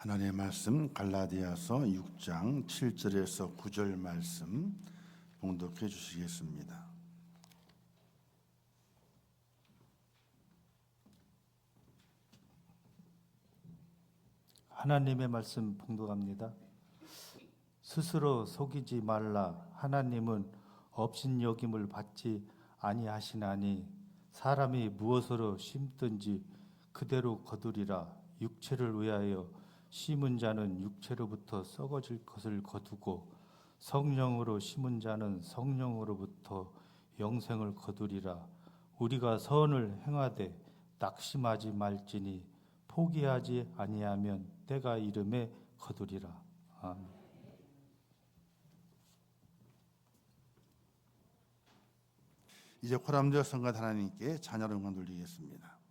하나님의 말씀 갈라디아서 6장 7절에서 9절 말씀 봉독해 주시겠습니다. 하나님의 말씀 봉독합니다. 스스로 속이지 말라. 하나님은 업신여김을 받지 아니하시나니 사람이 무엇으로 심든지 그대로 거두리라. 육체를 위하여 심은 자는 육체로부터 썩어질 것을 거두고 성령으로 심은 자는 성령으로부터 영생을 거두리라. 우리가 선을 행하되 낙심하지 말지니 포기하지 아니하면 때가 이름에 거두리라. 아멘. 이제 코람되어 성가 하나님께 자녀를 영광 돌리겠습니다.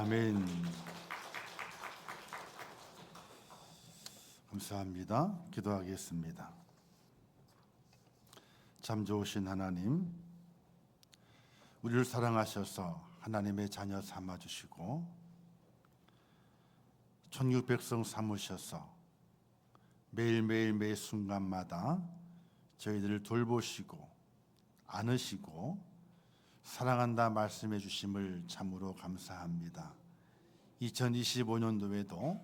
아멘. 감사합니다. 기도하겠습니다. 참 좋으신 하나님, 우리를 사랑하셔서 하나님의 자녀 삼아주시고 천국 백성 삼으셔서 매일매일 매 순간마다 저희들을 돌보시고 안으시고 사랑한다 말씀해 주심을 참으로 감사합니다. 2025년도에도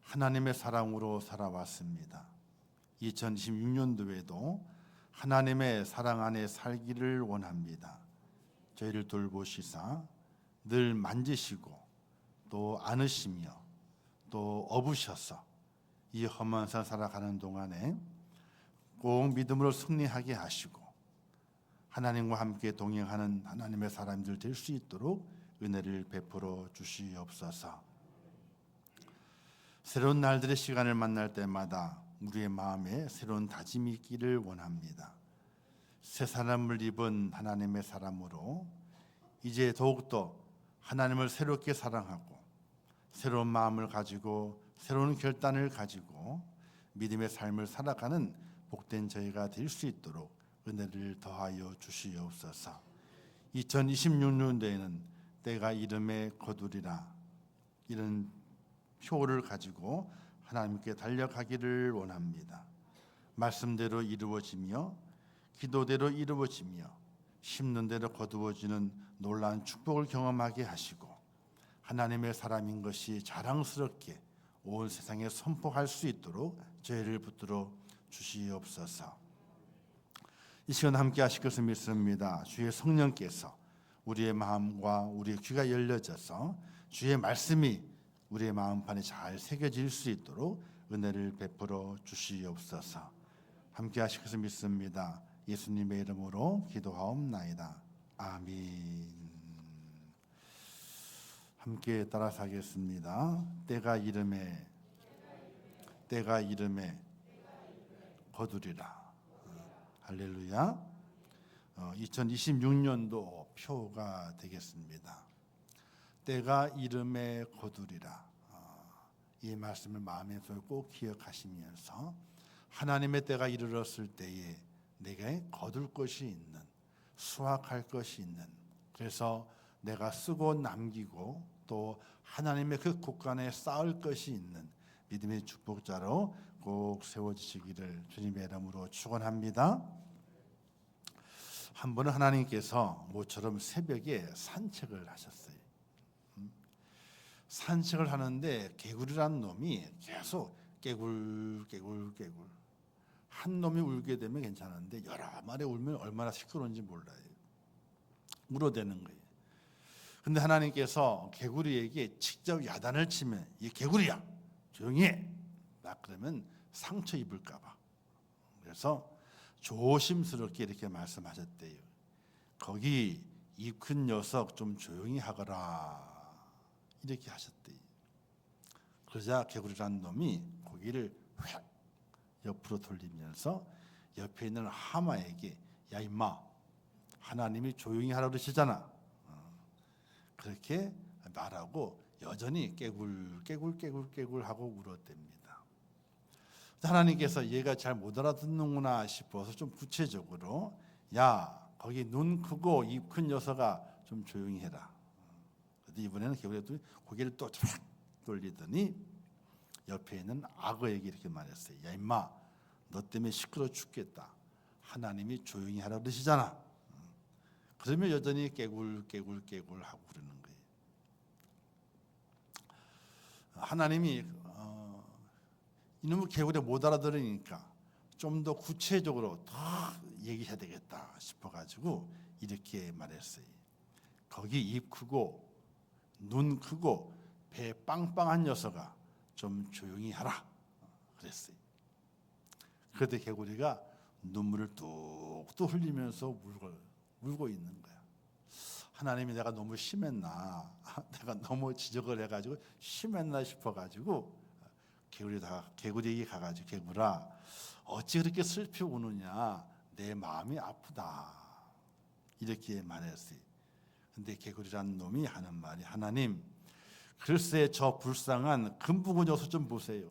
하나님의 사랑으로 살아왔습니다. 2026년도에도 하나님의 사랑 안에 살기를 원합니다. 저희를 돌보시사 늘 만지시고 또 안으시며 또 업으셔서 이 험한 산 살아가는 동안에 꼭 믿음으로 승리하게 하시고 하나님과 함께 동행하는 하나님의 사람들 될 수 있도록 은혜를 베풀어 주시옵소서. 새로운 날들의 시간을 만날 때마다 우리의 마음에 새로운 다짐이 있기를 원합니다. 새 사람을 입은 하나님의 사람으로 이제 더욱더 하나님을 새롭게 사랑하고 새로운 마음을 가지고 새로운 결단을 가지고 믿음의 삶을 살아가는 복된 저희가 될 수 있도록 은혜를 더하여 주시옵소서. 2026년도에는 때가 이름에 거두리라 이런 표를 가지고 하나님께 달려가기를 원합니다. 말씀대로 이루어지며 기도대로 이루어지며 심는 대로 거두어지는 놀라운 축복을 경험하게 하시고 하나님의 사람인 것이 자랑스럽게 온 세상에 선포할 수 있도록 저희를 붙들어 주시옵소서. 이 시간 함께 하실 것을 믿습니다. 주의 성령께서 우리의 마음과 우리의 귀가 열려져서 주의 말씀이 우리의 마음판에 잘 새겨질 수 있도록 은혜를 베풀어 주시옵소서. 함께 하실 것을 믿습니다. 예수님의 이름으로 기도하옵나이다. 아멘. 함께 따라서 하겠습니다. 때가 이름에 거두리라. 할렐루야. 2026년도 표가 되겠습니다. 때가 이름에 거두리라. 이 말씀을 마음에서 꼭 기억하시면서 하나님의 때가 이르렀을 때에 내게 거둘 것이 있는, 수확할 것이 있는, 그래서 내가 쓰고 남기고 또 하나님의 그 곳간에 쌓을 것이 있는 믿음의 축복자로 꼭 세워지시기를 주님의 이름으로 축원합니다. 한 번은 하나님께서 모처럼 새벽에 산책을 하셨어요. 산책을 하는데 개구리라는 놈이 계속 깨굴 한 놈이 울게 되면 괜찮은데 여러 마리 울면 얼마나 시끄러운지 몰라요. 울어대는 거예요. 근데 하나님께서 개구리에게 직접 야단을 치면 이 개구리야 조용히 해. 막 그러면 상처 입을까 봐. 그래서 조심스럽게 이렇게 말씀하셨대요. 거기 입 큰 녀석 좀 조용히 하거라. 이렇게 하셨대요. 그러자 개구리라는 놈이 고기를 휙 옆으로 돌리면서 옆에 있는 하마에게 야 임마 하나님이 조용히 하라고 그러시잖아. 그렇게 말하고 여전히 깨굴 하고 울었답니다. 하나님께서 얘가 잘 못 알아듣는구나 싶어서 좀 구체적으로 야 거기 눈 크고 입 큰 녀석아 좀 조용히 해라. 이번에는 개구리가 고개를 또 쫙 돌리더니 옆에 있는 악어에게 이렇게 말했어요. 야 임마 너 때문에 시끄러워 죽겠다. 하나님이 조용히 하라고 그러시잖아. 그러면 여전히 깨굴 하고 그러는 거예요. 하나님이 이놈의 개구리 못 알아들으니까 좀 더 구체적으로 더 얘기해야 되겠다 싶어가지고 이렇게 말했어요. 거기 입 크고 눈 크고 배 빵빵한 녀석아 좀 조용히 하라 그랬어요. 그때 개구리가 눈물을 뚝뚝 흘리면서 울고 있는 거야. 하나님이 내가 너무 심했나, 내가 너무 지적을 해가지고 심했나 싶어가지고 개구리에게 가가지고 개구라 어찌 그렇게 슬피 우느냐, 내 마음이 아프다 이렇게 말했어요. 근데 개구리라는 놈이 하는 말이 하나님 글쎄 저 불쌍한 금붕어 녀석 좀 보세요.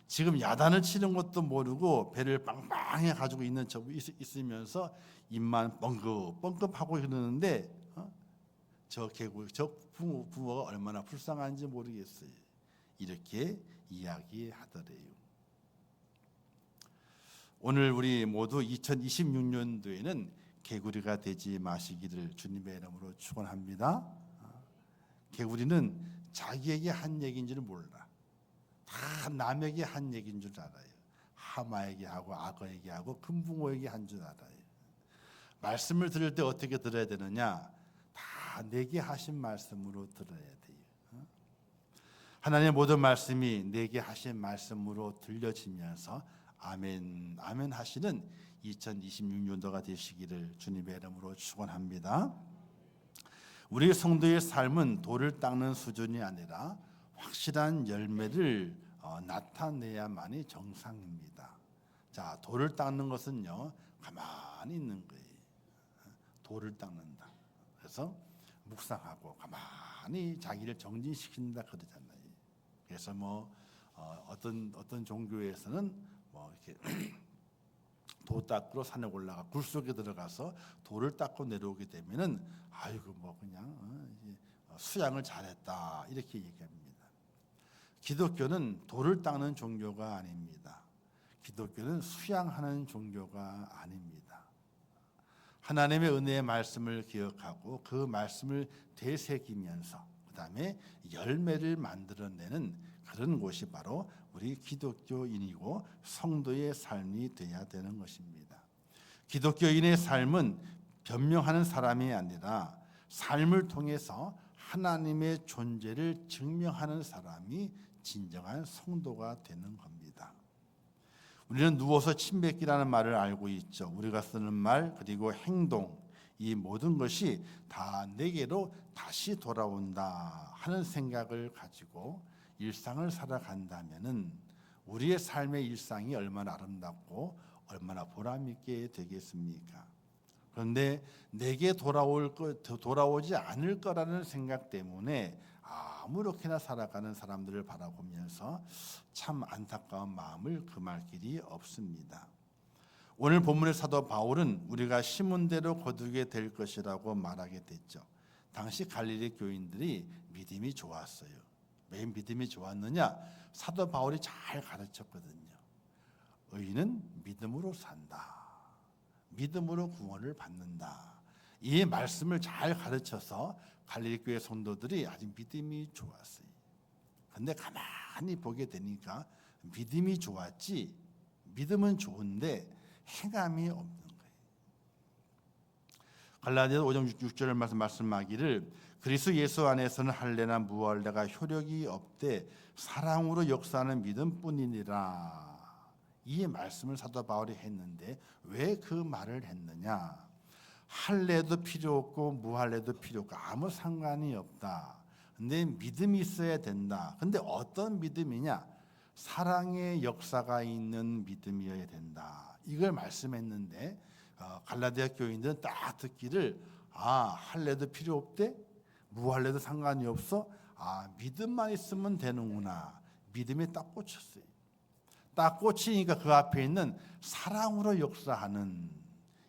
지금 야단을 치는 것도 모르고 배를 빵빵해 가지고 있는 저 있으면서 입만 뻥긋뻥긋하고 그러는데 저 개구 저 붕어가 얼마나 불쌍한지 모르겠어요. 이렇게 이야기하더래요. 오늘 우리 모두 2026년도에는 개구리가 되지 마시기를 주님의 이름으로 축원합니다. 개구리는 자기에게 한 얘기인 줄 몰라. 다 남에게 한 얘기인 줄 알아요. 하마에게 하고 악어에게 하고 금붕어에게 한 줄 알아요. 말씀을 들을 때 어떻게 들어야 되느냐? 다 내게 하신 말씀으로 들어야 돼요. 하나님의 모든 말씀이 내게 하신 말씀으로 들려지면서 아멘 아멘 하시는 2026년도가 되시기를 주님의 이름으로 축원합니다. 우리 성도의 삶은 돌을 닦는 수준이 아니라 확실한 열매를 나타내야만이 정상입니다. 자, 돌을 닦는 것은요, 가만히 있는 거예요. 돌을 닦는다. 그래서 묵상하고 가만히 자기를 정진시킨다 그러잖아요. 그래서 어떤 종교에서는 이렇게 도 닦으러 산에 올라가 굴 속에 들어가서 돌을 닦고 내려오게 되면은 아이고 그냥 수양을 잘했다 이렇게 얘기합니다. 기독교는 돌을 닦는 종교가 아닙니다. 기독교는 수양하는 종교가 아닙니다. 하나님의 은혜의 말씀을 기억하고 그 말씀을 되새기면서 그다음에 열매를 만들어내는 그런 곳이 바로 우리 기독교인이고 성도의 삶이 되어야 되는 것입니다. 기독교인의 삶은 변명하는 사람이 아니라 삶을 통해서 하나님의 존재를 증명하는 사람이 진정한 성도가 되는 겁니다. 우리는 누워서 침 뱉기라는 말을 알고 있죠. 우리가 쓰는 말 그리고 행동 이 모든 것이 다 내게로 다시 돌아온다 하는 생각을 가지고 일상을 살아간다면은 우리의 삶의 일상이 얼마나 아름답고 얼마나 보람 있게 되겠습니까? 그런데 내게 돌아오지 않을 거라는 생각 때문에 아무렇게나 살아가는 사람들을 바라보면서 참 안타까운 마음을 금할 길이 없습니다. 오늘 본문의 사도 바울은 우리가 심은 대로 거두게 될 것이라고 말하게 됐죠. 당시 갈릴리 교인들이 믿음이 좋았어요. 왜 믿음이 좋았느냐? 사도 바울이 잘 가르쳤거든요. 의인은 믿음으로 산다. 믿음으로 구원을 받는다. 이 말씀을 잘 가르쳐서 갈릴리 교회 성도들이 아주 믿음이 좋았어요. 그런데 가만히 보게 되니까 믿음이 좋았지 믿음은 좋은데 행함이 없는 거예요. 갈라디아서 5장 6절 말씀하기를 그리스도 예수 안에서는 할례나 무할례가 효력이 없되 사랑으로 역사하는 믿음뿐이니라. 이 말씀을 사도 바울이 했는데 왜 그 말을 했느냐? 할례도 필요 없고 무할례도 필요 없고 아무 상관이 없다. 근데 믿음이 있어야 된다. 근데 어떤 믿음이냐? 사랑의 역사가 있는 믿음이어야 된다. 이걸 말씀했는데 갈라디아 교인들은 딱 듣기를 할례도 필요 없대? 무할례도 상관이 없어? 믿음만 있으면 되는구나. 믿음에 딱 꽂혔어요. 딱 꽂히니까 그 앞에 있는 사랑으로 역사하는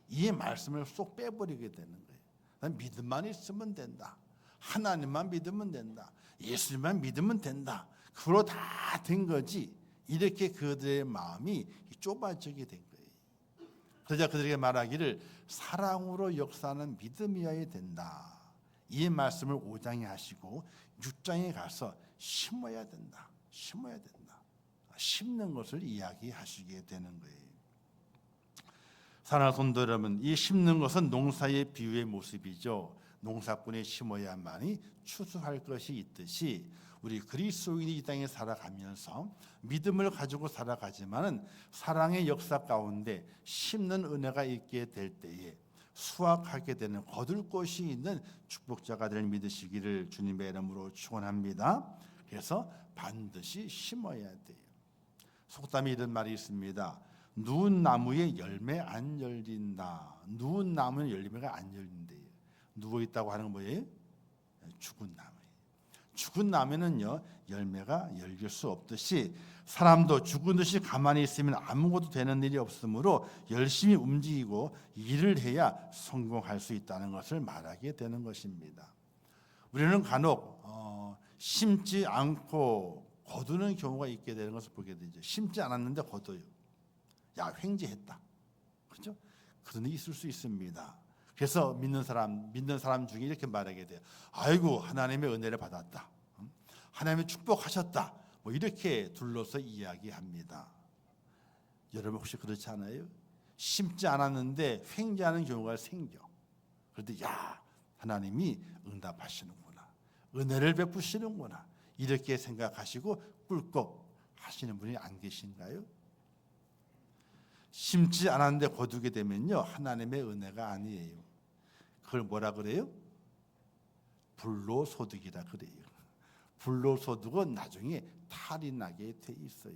이 말씀을 쏙 빼버리게 되는 거예요. 믿음만 있으면 된다. 하나님만 믿으면 된다. 예수님만 믿으면 된다. 그로 다 된 거지. 이렇게 그들의 마음이 좁아지게 된 거예요. 그러자 그들에게 말하기를 사랑으로 역사하는 믿음이어야 된다. 이 말씀을 5장에 하시고 6장에 가서 심어야 된다. 심어야 된다. 심는 것을 이야기하시게 되는 거예요. 사랑하는 성도 여러분, 이 심는 것은 농사의 비유의 모습이죠. 농사꾼이 심어야만이 추수할 것이 있듯이 우리 그리스도인이 이 땅에 살아가면서 믿음을 가지고 살아가지만은 사랑의 역사 가운데 심는 은혜가 있게 될 때에 수확하게 되는 거둘 것이 있는 축복자가 될 믿으시기를 주님의 이름으로 축원합니다. 그래서 반드시 심어야 돼요. 속담에 이런 말이 있습니다. 누운 나무에 열매 안 열린다. 누운 나무에 열매가 안 열린대요. 누워 있다고 하는 건 뭐예요? 죽은 나무예요. 죽은 나무는요 열매가 열릴 수 없듯이 사람도 죽은 듯이 가만히 있으면 아무것도 되는 일이 없으므로 열심히 움직이고 일을 해야 성공할 수 있다는 것을 말하게 되는 것입니다. 우리는 간혹 심지 않고 거두는 경우가 있게 되는 것을 보게 되죠. 심지 않았는데 거둬요. 야, 횡재했다. 그렇죠? 그런 일이 있을 수 있습니다. 그래서 믿는 사람 중에 이렇게 말하게 돼요. 아이고, 하나님의 은혜를 받았다. 하나님의 축복하셨다. 뭐 이렇게 둘러서 이야기합니다. 여러분 혹시 그렇지 않아요? 심지 않았는데 횡재하는 경우가 생겨. 그런데 야, 하나님이 응답하시는구나. 은혜를 베푸시는구나. 이렇게 생각하시고 꿀꺽 하시는 분이 안 계신가요? 심지 않았는데 거두게 되면요 하나님의 은혜가 아니에요. 그걸 뭐라 그래요? 불로소득이라 그래요. 불로소득은 나중에 탈이 나게 돼 있어요.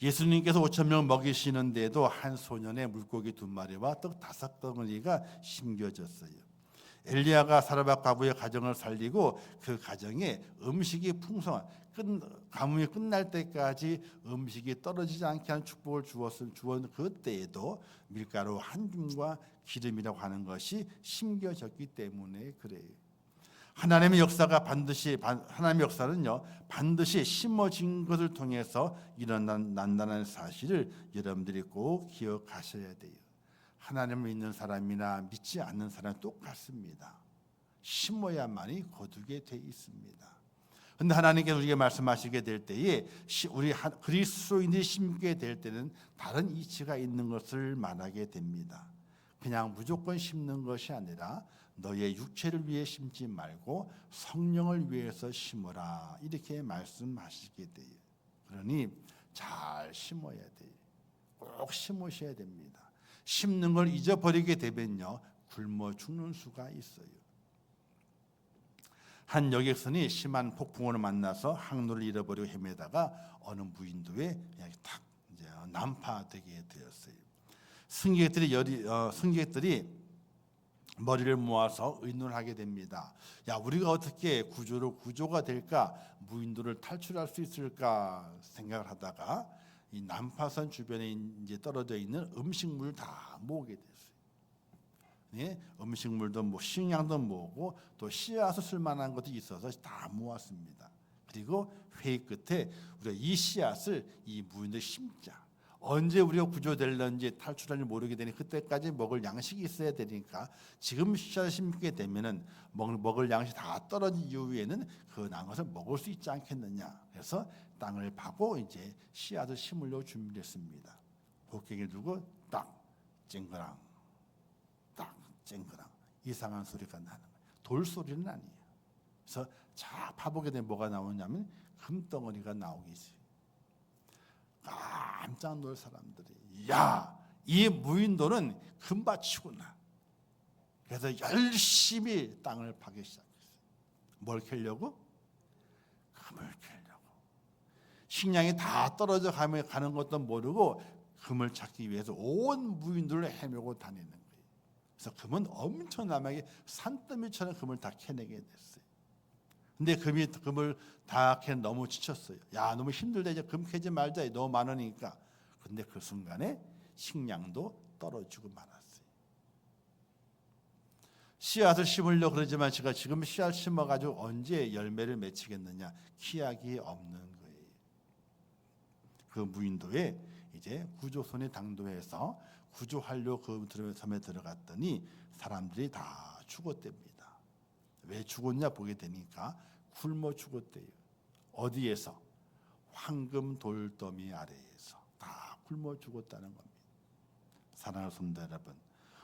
예수님께서 5,000명 먹이시는데도 한 소년의 물고기 2마리와 떡 5덩어리가 심겨졌어요. 엘리야가 사르밧 과부의 가정을 살리고 그 가정에 음식이 풍성한 가뭄이 끝날 때까지 음식이 떨어지지 않게 하는 축복을 주었던 그때에도 밀가루 한 줌과 기름이라고 하는 것이 심겨졌기 때문에 그래요. 하나님의 역사는요 반드시 심어진 것을 통해서 일어난다는 사실을 여러분들이 꼭 기억하셔야 돼요. 하나님을 믿는 사람이나 믿지 않는 사람은 똑같습니다. 심어야만이 거두게 돼 있습니다. 그런데 하나님께서 우리에게 말씀하시게 될 때에 우리 그리스도인들이 심게 될 때는 다른 이치가 있는 것을 말하게 됩니다. 그냥 무조건 심는 것이 아니라 너의 육체를 위해 심지 말고 성령을 위해서 심어라 이렇게 말씀하시게 돼요. 그러니 잘 심어야 돼요. 꼭 심으셔야 됩니다. 심는 걸 잊어버리게 되면요 굶어 죽는 수가 있어요. 한 여객선이 심한 폭풍우를 만나서 항로를 잃어버리고 헤매다가 어느 무인도에 그냥 탁 이제 난파되게 되었어요. 승객들이 머리를 모아서 의논하게 됩니다. 야, 우리가 어떻게 구조가 될까? 무인도를 탈출할 수 있을까 생각을 하다가 이 난파선 주변에 이제 떨어져 있는 음식물을 다 모으게 됐어요. 예, 음식물도 식량도 모으고 또 씨앗을 쓸만한 것도 있어서 다 모았습니다. 그리고 회의 끝에 우리가 이 씨앗을 이 무인도에 심자. 언제 우리가 구조될런지 탈출할지 모르게 되니 그때까지 먹을 양식이 있어야 되니까 지금 씨앗을 심게 되면은 먹을 양식이 다 떨어진 이후에는 그 남은 것을 먹을 수 있지 않겠느냐. 그래서 땅을 파고 이제 씨앗을 심으려고 준비했습니다. 곡괭이 들고 딱 쨍그랑 딱 쨍그랑 이상한 소리가 나는 거예요. 돌 소리는 아니에요. 그래서 자 파보게 되면 뭐가 나오냐면 금덩어리가 나오기 시작해요. 깜짝 놀 사람들이 야, 이 무인도는 금밭이구나. 그래서 열심히 땅을 파기 시작했어요. 뭘 캐려고? 금을 캐려고. 식량이 다 떨어져 가는 것도 모르고 금을 찾기 위해서 온 무인도를 헤매고 다니는 거예요. 그래서 금은 엄청나게 산더미처럼 금을 다 캐내게 됐어요. 근데 금을 다 캐 너무 지쳤어요. 야, 너무 힘들다. 이제 금 캐지 말자. 너무 많으니까. 근데 그 순간에 식량도 떨어지고 말았어요. 씨앗을 심으려고 그러지만 제가 지금 씨앗 심어가지고 언제 열매를 맺히겠느냐. 기약이 없는 거예요. 그 무인도에 이제 구조선이 당도해서 구조하려고 그 섬에 들어갔더니 사람들이 다 죽었답니다. 왜 죽었냐 보게 되니까 굶어 죽었대요. 어디에서? 황금 돌더미 아래에서 다 굶어 죽었다는 겁니다. 사랑하는 성도 여러분,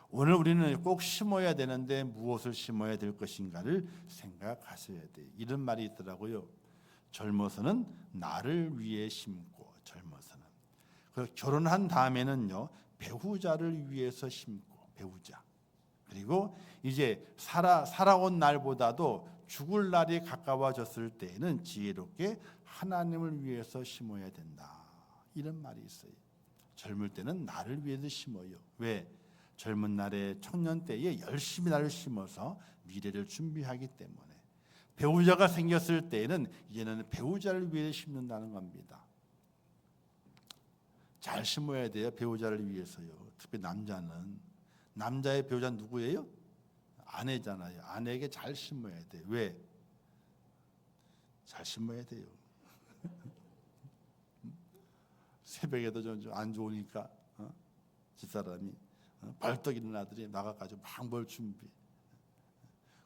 오늘 우리는 꼭 심어야 되는데 무엇을 심어야 될 것인가를 생각하셔야 돼요. 이런 말이 있더라고요. 젊어서는 나를 위해 심고 젊어서는 결혼한 다음에는요 배우자를 위해서 심고 배우자. 그리고 이제 살아온 날보다도 죽을 날이 가까워졌을 때에는 지혜롭게 하나님을 위해서 심어야 된다. 이런 말이 있어요. 젊을 때는 나를 위해서 심어요. 왜? 젊은 날에 청년 때에 열심히 나를 심어서 미래를 준비하기 때문에 배우자가 생겼을 때에는 이제는 배우자를 위해 심는다는 겁니다. 잘 심어야 돼요. 배우자를 위해서요. 특히 남자는. 남자의 배우자는 누구예요? 아내잖아요. 아내에게 잘 심어야 돼요. 왜? 잘 심어야 돼요. 새벽에도 좀 안 좋으니까 집사람이 벌떡 일어난 아들이 나가가지고 막 뭘 준비,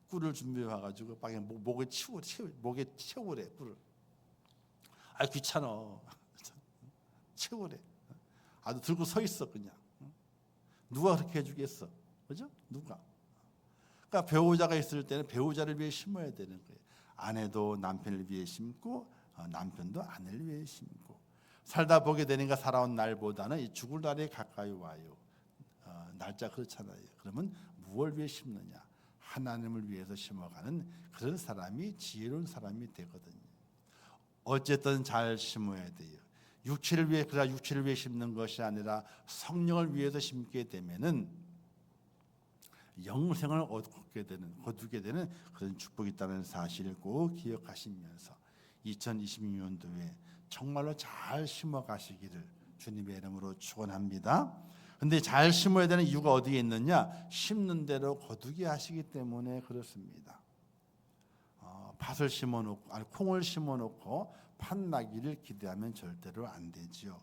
꿀을 준비해 와가지고 방에 목에 채우래 꿀을. 아 귀찮아. 채우래. 아주 들고 서 있어 그냥. 누가 그렇게 해주겠어, 그죠? 누가? 그러니까 배우자가 있을 때는 배우자를 위해 심어야 되는 거예요. 아내도 남편을 위해 심고 남편도 아내를 위해 심고. 살다 보게 되니까 살아온 날보다는 이 죽을 날이 가까이 와요. 날짜 그렇잖아요. 그러면 무엇을 위해 심느냐? 하나님을 위해서 심어가는 그런 사람이 지혜로운 사람이 되거든요. 어쨌든 잘 심어야 돼요. 육체를 위해, 그러나 육체를 위해 심는 것이 아니라 성령을 위해서 심게 되면은 영생을 거두게 되는 그런 축복이 있다는 사실을 꼭 기억하시면서 2026년도에 정말로 잘 심어 가시기를 주님의 이름으로 축원합니다. 근데 잘 심어야 되는 이유가 어디에 있느냐? 심는 대로 거두게 하시기 때문에 그렇습니다. 팥을 심어놓고, 아니 콩을 심어놓고 팥 나기를 기대하면 절대로 안 되지요.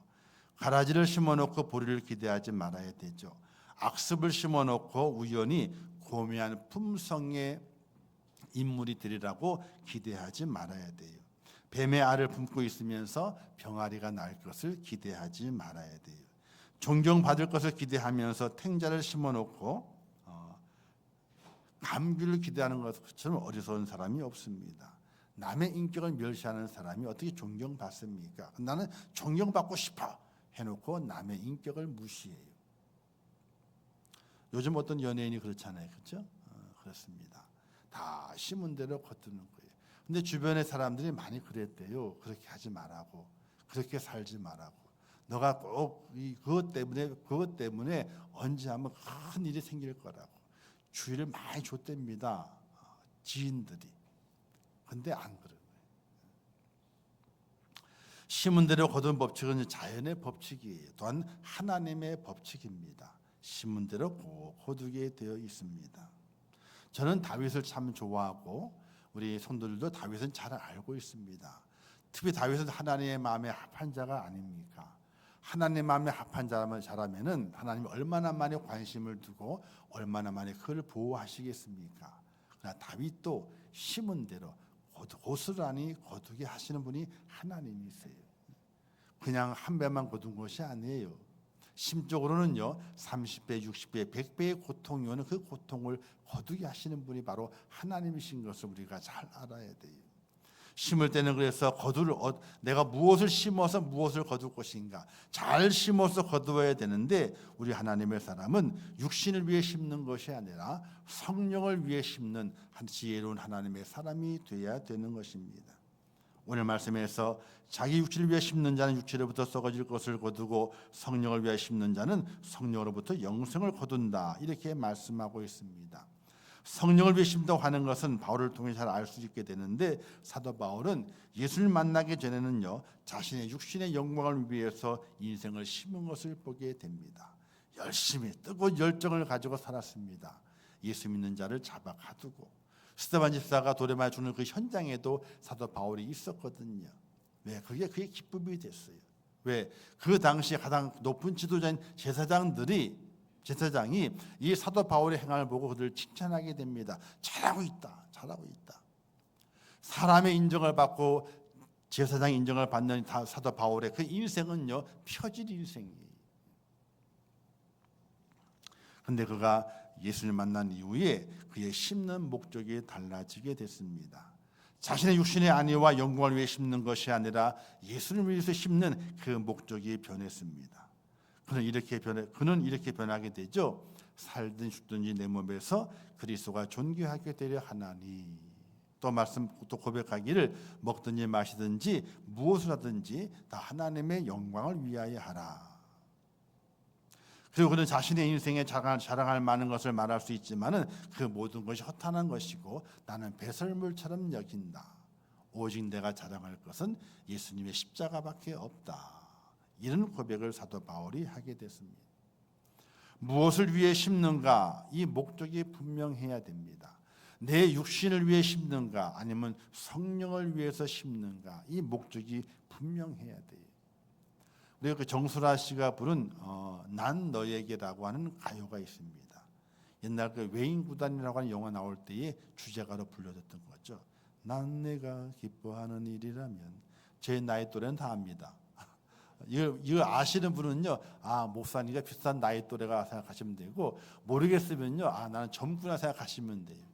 가라지를 심어놓고 보리를 기대하지 말아야 되죠. 악습을 심어놓고 우연히 고매한 품성의 인물이 되리라고 기대하지 말아야 돼요. 뱀의 알을 품고 있으면서 병아리가 날 것을 기대하지 말아야 돼요. 존경받을 것을 기대하면서 탱자를 심어놓고 감귤을 기대하는 것처럼 어리석은 사람이 없습니다. 남의 인격을 멸시하는 사람이 어떻게 존경받습니까? 나는 존경받고 싶어 해놓고 남의 인격을 무시해요. 요즘 어떤 연예인이 그렇잖아요, 그렇죠? 그렇습니다. 다 심은 대로 거두는 거예요. 근데 주변의 사람들이 많이 그랬대요. 그렇게 하지 말라고, 그렇게 살지 말라고. 너가 꼭 그것 때문에 언제 한번 큰 일이 생길 거라고 주의를 많이 줬답니다. 지인들이. 근데 안 그래요. 심은 대로 거둔 법칙은 자연의 법칙이에요. 또한 하나님의 법칙입니다. 심은 대로 꼭 거두게 되어 있습니다. 저는 다윗을 참 좋아하고 우리 성도들도 다윗은 잘 알고 있습니다. 특히 다윗은 하나님의 마음에 합한 자가 아닙니까? 하나님 마음에 합한 자라면은 하나님이 얼마나 많이 관심을 두고 얼마나 많이 그를 보호하시겠습니까? 그러나 다윗도 심은 대로 고스란히 거두게 하시는 분이 하나님이세요. 그냥 한 배만 거둔 것이 아니에요. 심적으로는요 30배, 60배, 100배의 고통이 오는 그 고통을 거두게 하시는 분이 바로 하나님이신 것을 우리가 잘 알아야 돼요. 심을 때는 그래서 내가 무엇을 심어서 무엇을 거둘 것인가 잘 심어서 거두어야 되는데 우리 하나님의 사람은 육신을 위해 심는 것이 아니라 성령을 위해 심는 지혜로운 하나님의 사람이 되어야 되는 것입니다. 오늘 말씀에서 자기 육체를 위해 심는 자는 육체로부터 썩어질 것을 거두고 성령을 위해 심는 자는 성령으로부터 영생을 거둔다 이렇게 말씀하고 있습니다. 성령을 위해 심다고 하는 것은 바울을 통해 잘 알 수 있게 되는데 사도 바울은 예수를 만나기 전에는요 자신의 육신의 영광을 위해서 인생을 심은 것을 보게 됩니다. 열심히 뜨거운 열정을 가지고 살았습니다. 예수 믿는 자를 잡아 가두고 스데반 집사가 돌에 맞아 죽는 그 현장에도 사도 바울이 있었거든요. 왜? 그게 기쁨이 됐어요. 왜? 그 당시 가장 높은 지도자인 제사장이 이 사도 바울의 행함을 보고 그들을 칭찬하게 됩니다. 잘하고 있다. 사람의 인정을 받고 제사장의 인정을 받는 사도 바울의 그 인생은요 펴질 인생이에요. 그런데 그가 예수를 만난 이후에 그의 심는 목적이 달라지게 됐습니다. 자신의 육신의 안위와 영광을 위해 심는 것이 아니라 예수를 위해서 심는 그 목적이 변했습니다. 그는 이렇게 변하게 되죠. 살든 죽든지 내 몸에서 그리스도가 존귀하게 되려 하나니. 또 고백하기를 먹든지 마시든지 무엇을 하든지 다 하나님의 영광을 위하여 하라. 그리고 그는 자신의 인생에 자랑할 많은 것을 말할 수 있지만은 그 모든 것이 허탄한 것이고 나는 배설물처럼 여긴다. 오직 내가 자랑할 것은 예수님의 십자가밖에 없다. 이런 고백을 사도 바울이 하게 됐습니다. 무엇을 위해 심는가? 이 목적이 분명해야 됩니다. 내 육신을 위해 심는가? 아니면 성령을 위해서 심는가? 이 목적이 분명해야 돼요. 우리가 그 정수라 씨가 부른 난 너에게라고 하는 가요가 있습니다. 옛날 그 외인구단이라고 하는 영화 나올 때에 주제가로 불려졌던 거죠. 난 내가 기뻐하는 일이라면. 제 나이 또래는 다 압니다. 이거 아시는 분은요, 목사니까 비슷한 나이 또래가 생각하시면 되고, 모르겠으면요, 나는 젊구나 생각하시면 돼요.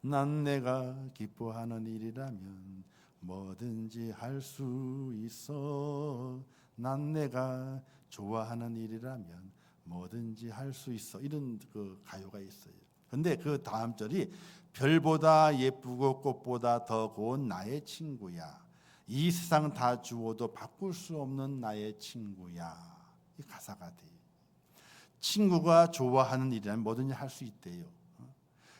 난 내가 기뻐하는 일이라면 뭐든지 할 수 있어. 난 내가 좋아하는 일이라면 뭐든지 할 수 있어. 이런 그 가요가 있어요. 근데 그 다음 절이 별보다 예쁘고 꽃보다 더 고운 나의 친구야. 이 세상 다 주어도 바꿀 수 없는 나의 친구야. 이 가사가 돼요. 친구가 좋아하는 일이라면 뭐든지 할 수 있대요.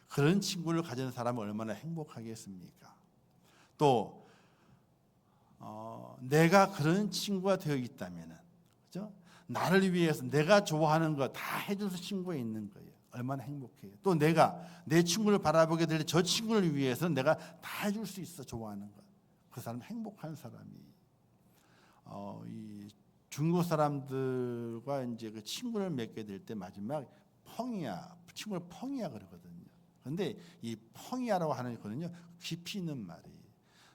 그런 친구를 가진 사람은 얼마나 행복하겠습니까? 또 내가 그런 친구가 되어 있다면은, 그죠? 나를 위해서 내가 좋아하는 거 다 해줘서 친구가 있는 거예요. 얼마나 행복해요. 또 내가 내 친구를 바라보게 될 때 저 친구를 위해서 내가 다 해줄 수 있어. 좋아하는 거. 그 사람 행복한 사람이. 이 중국 사람들과 이제 그 친구를 맺게 될 때 마지막 펑이야, 친구를 펑이야 그러거든요. 그런데 이 펑이야라고 하는 거는요 깊이 있는 말이에요.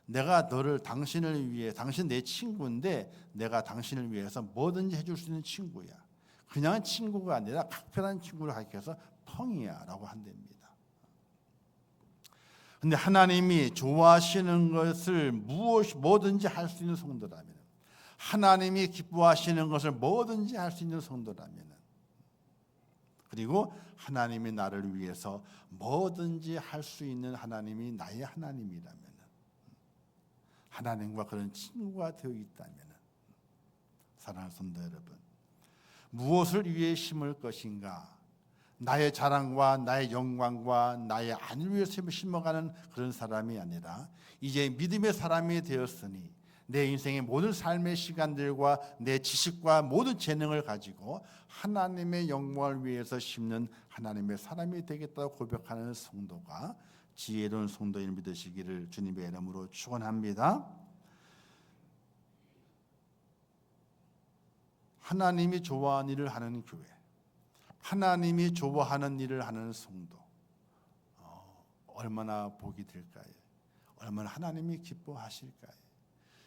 내가 당신을 위해, 당신 내 친구인데 내가 당신을 위해서 뭐든지 해줄 수 있는 친구야. 그냥 친구가 아니라 각별한 친구를 가리켜서 펑이야라고 한답니다. 근데 하나님이 좋아하시는 것을 뭐든지 할 수 있는 성도라면, 하나님이 기뻐하시는 것을 뭐든지 할 수 있는 성도라면, 그리고 하나님이 나를 위해서 뭐든지 할 수 있는 하나님이 나의 하나님이라면, 하나님과 그런 친구가 되어 있다면, 사랑하는 성도 여러분, 무엇을 위해 심을 것인가? 나의 자랑과 나의 영광과 나의 안을 위해서 심어가는 그런 사람이 아니라 이제 믿음의 사람이 되었으니 내 인생의 모든 삶의 시간들과 내 지식과 모든 재능을 가지고 하나님의 영광을 위해서 심는 하나님의 사람이 되겠다고 고백하는 성도가 지혜로운 성도인 믿으시기를 주님의 이름으로 축원합니다. 하나님이 좋아하는 일을 하는 교회, 하나님이 좋아하는 일을 하는 성도, 얼마나 복이 될까요? 얼마나 하나님이 기뻐하실까요?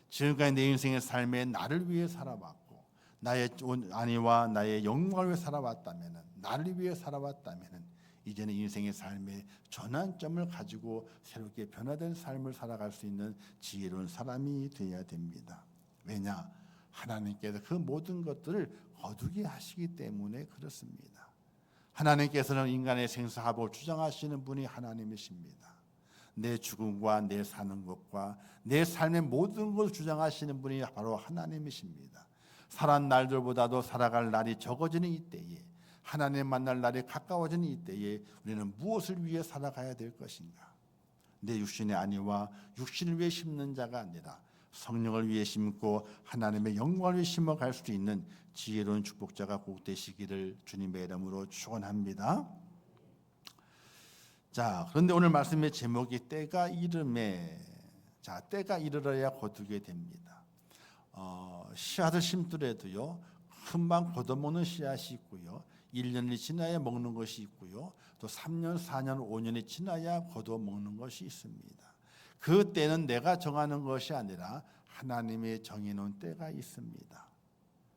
지금까지 내 인생의 삶에 나를 위해 살아왔고 나의 아내와 나의 영광을 위해 살아왔다면, 나를 위해 살아왔다면 이제는 인생의 삶의 전환점을 가지고 새롭게 변화된 삶을 살아갈 수 있는 지혜로운 사람이 되어야 됩니다. 왜냐? 하나님께서 그 모든 것들을 거두게 하시기 때문에 그렇습니다. 하나님께서는 인간의 생사합을 주장하시는 분이 하나님이십니다. 내 죽음과 내 사는 것과 내 삶의 모든 것을 주장하시는 분이 바로 하나님이십니다. 살아난 날들보다도 살아갈 날이 적어지는 이때에, 하나님 만날 날이 가까워지는 이때에 우리는 무엇을 위해 살아가야 될 것인가? 내 육신의 안위와 육신을 위해 심는 자가 아니라 성령을 위해 심고 하나님의 영광을 위해 심어갈 수 있는 지혜로운 축복자가 꼭 되시기를 주님의 이름으로 축원합니다. 자, 그런데 오늘 말씀의 제목이 때가 이름에, 자, 때가 이르러야 거두게 됩니다. 씨앗을 심더라도요, 금방 걷어먹는 씨앗이 있고요, 1년이 지나야 먹는 것이 있고요, 또 3년, 4년, 5년이 지나야 걷어먹는 것이 있습니다. 그 때는 내가 정하는 것이 아니라 하나님이 정해놓은 때가 있습니다.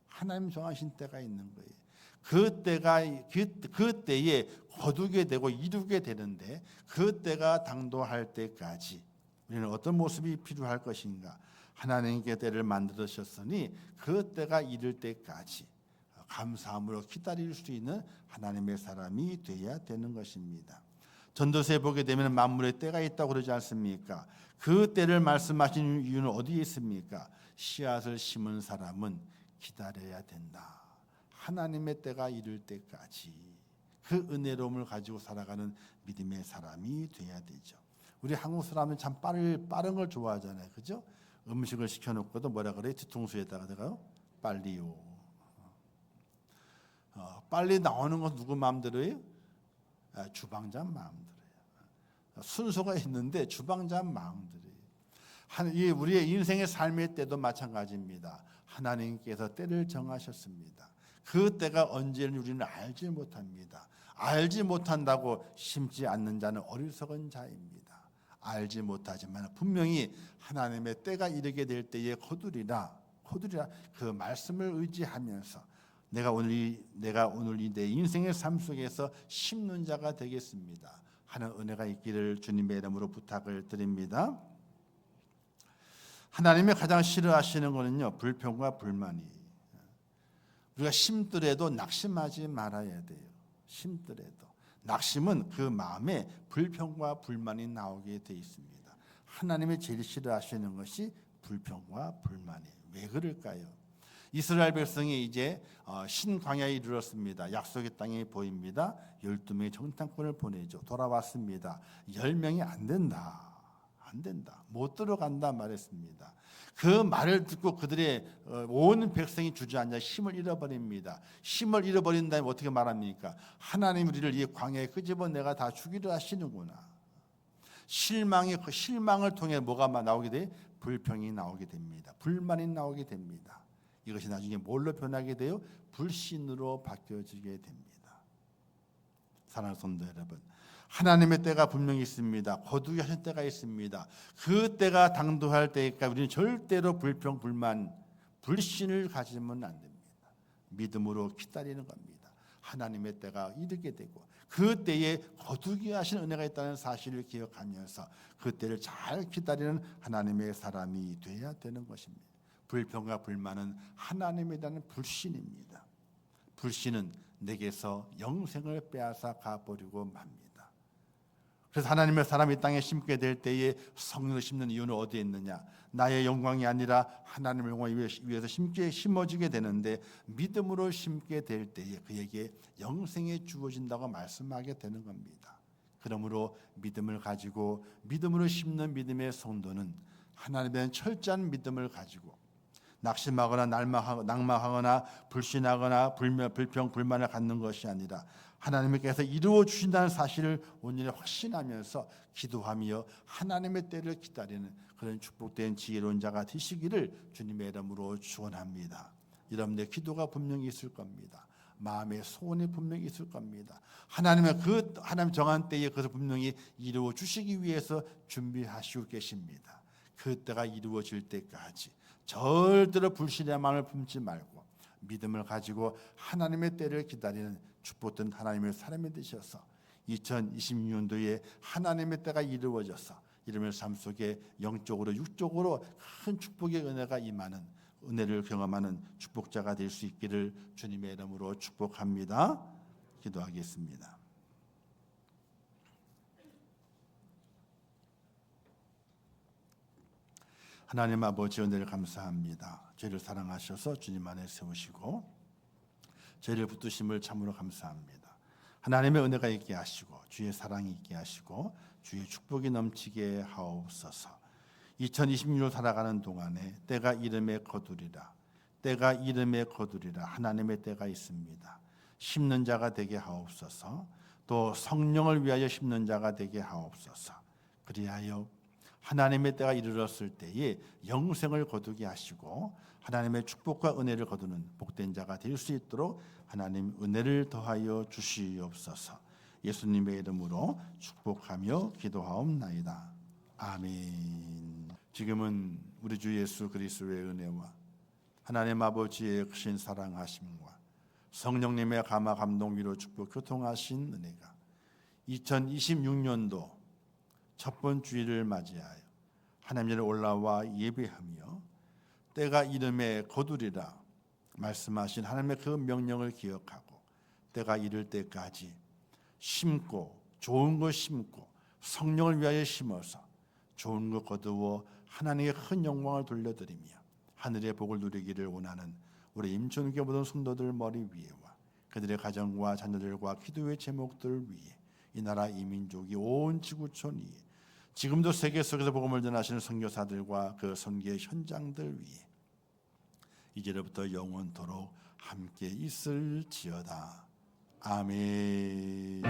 하나님 정하신 때가 있는 거예요. 그 때에 거두게 되고 이루게 되는데, 그 때가 당도할 때까지 우리는 어떤 모습이 필요할 것인가? 하나님께 때를 만들으셨으니 그 때가 이를 때까지 감사함으로 기다릴 수 있는 하나님의 사람이 되어야 되는 것입니다. 전도서에 보게 되면 만물의 때가 있다고 그러지 않습니까? 그 때를 말씀하신 이유는 어디에 있습니까? 씨앗을 심은 사람은 기다려야 된다. 하나님의 때가 이를 때까지 그 은혜로움을 가지고 살아가는 믿음의 사람이 돼야 되죠. 우리 한국 사람은 참 빠른 걸 좋아하잖아요. 그죠? 음식을 시켜놓고도 뭐라 그래요? 뒤통수에다가 내가요? 빨리요. 빨리 나오는 건 누구 마음대로예요? 주방장 마음대로예요. 순서가 있는데 주방장 마음대로예요. 우리의 인생의 삶의 때도 마찬가지입니다. 하나님께서 때를 정하셨습니다. 그 때가 언제는 우리는 알지 못합니다. 알지 못한다고 심지 않는 자는 어리석은 자입니다. 알지 못하지만 분명히 하나님의 때가 이르게 될 때에 거두리라 그 말씀을 의지하면서 내가 오늘 이 내 인생의 삶 속에서 심는 자가 되겠습니다 하는 은혜가 있기를 주님의 이름으로 부탁을 드립니다. 하나님이 가장 싫어하시는 것은요, 불평과 불만이에요. 우리가 심더라도 낙심하지 말아야 돼요. 심더라도 낙심은 그 마음에 불평과 불만이 나오게 돼 있습니다. 하나님이 제일 싫어하시는 것이 불평과 불만이에요. 왜 그럴까요? 이스라엘 백성이 이제 신광야에 이르렀습니다. 약속의 땅이 보입니다. 12명의 정탐꾼을 보내죠. 돌아왔습니다. 10명이 안 된다. 못 들어간다 말했습니다. 그 말을 듣고 그들의 온 백성이 주저앉아 힘을 잃어버립니다. 힘을 잃어버린 다음에 어떻게 말합니까? 하나님 우리를 이 광야에 끄집어내가 다 죽이려 하시는구나. 그 실망을 통해 뭐가 나오게 돼? 불평이 나오게 됩니다. 불만이 나오게 됩니다. 이것이 나중에 뭘로 변하게 돼요? 불신으로 바뀌어지게 됩니다. 사랑하는 성도 여러분, 하나님의 때가 분명히 있습니다. 거두게 하신 때가 있습니다. 그 때가 당도할 때니까 우리는 절대로 불평, 불만, 불신을 가지면 안 됩니다. 믿음으로 기다리는 겁니다. 하나님의 때가 이르게 되고 그 때에 거두게 하신 은혜가 있다는 사실을 기억하면서 그 때를 잘 기다리는 하나님의 사람이 되어야 되는 것입니다. 불평과 불만은 하나님에 대한 불신입니다. 불신은 내게서 영생을 빼앗아 가버리고 맙니다. 그래서 하나님의 사람이 땅에 심게 될 때에 성령을 심는 이유는 어디에 있느냐? 나의 영광이 아니라 하나님의 영광을 위해서 심어지게 되는데 믿음으로 심게 될 때에 그에게 영생이 주어진다고 말씀하게 되는 겁니다. 그러므로 믿음을 가지고 믿음으로 심는 믿음의 성도는 하나님에 대한 철저한 믿음을 가지고 낙심하거나 낙망하거나 불신하거나 불평, 불만을 갖는 것이 아니라 하나님께서 이루어 주신다는 사실을 온전히 확신하면서 기도하며 하나님의 때를 기다리는 그런 축복된 지혜로운 자가 되시기를 주님의 이름으로 축원합니다. 여러분의 기도가 분명히 있을 겁니다. 마음의 소원이 분명히 있을 겁니다. 하나님 정한 때에 그것을 분명히 이루어 주시기 위해서 준비하시고 계십니다. 그 때가 이루어질 때까지 절대로 불신의 마음을 품지 말고 믿음을 가지고 하나님의 때를 기다리는 축복된 하나님의 사람이 되셔서 2026년도에 하나님의 때가 이루어져서 이름의 삶 속에 영적으로 육적으로 큰 축복의 은혜가 임하는 은혜를 경험하는 축복자가 될 수 있기를 주님의 이름으로 축복합니다. 기도하겠습니다. 하나님 아버지 은혜를 감사합니다. 저희를 사랑하셔서 주님 안에 세우시고 저희를 붙드심을 참으로 감사합니다. 하나님의 은혜가 있게 하시고 주의 사랑이 있게 하시고 주의 축복이 넘치게 하옵소서. 2026년 살아가는 동안에 때가 이름에 거두리라 하나님의 때가 있습니다. 심는 자가 되게 하옵소서. 또 성령을 위하여 심는 자가 되게 하옵소서. 그리하여 하나님의 때가 이르렀을 때에 영생을 거두게 하시고 하나님의 축복과 은혜를 거두는 복된 자가 될 수 있도록 하나님 은혜를 더하여 주시옵소서. 예수님의 이름으로 축복하며 기도하옵나이다. 아멘. 지금은 우리 주 예수 그리스도의 은혜와 하나님 아버지의 크신 사랑하심과 성령님의 감화 감동 위로 축복 교통하신 은혜가 2026년도 첫 번 주일을 맞이하여 하나님을 올라와 예배하며 때가 이름에 거두리라 말씀하신 하나님의 그 명령을 기억하고 때가 이를 때까지 심고 좋은 것 심고 성령을 위하여 심어서 좋은 것 거두어 하나님의 큰 영광을 돌려드리며 하늘의 복을 누리기를 원하는 우리 임촌교회 모든 성도들 머리 위에와 그들의 가정과 자녀들과 기도의 제목들 위에 이 나라 이 민족이 온 지구촌 위에 지금도 세계 속에서 복음을 전하시는 선교사들과 그 선교의 현장들 위에 이제로부터 영원토록 함께 있을지어다. 아멘.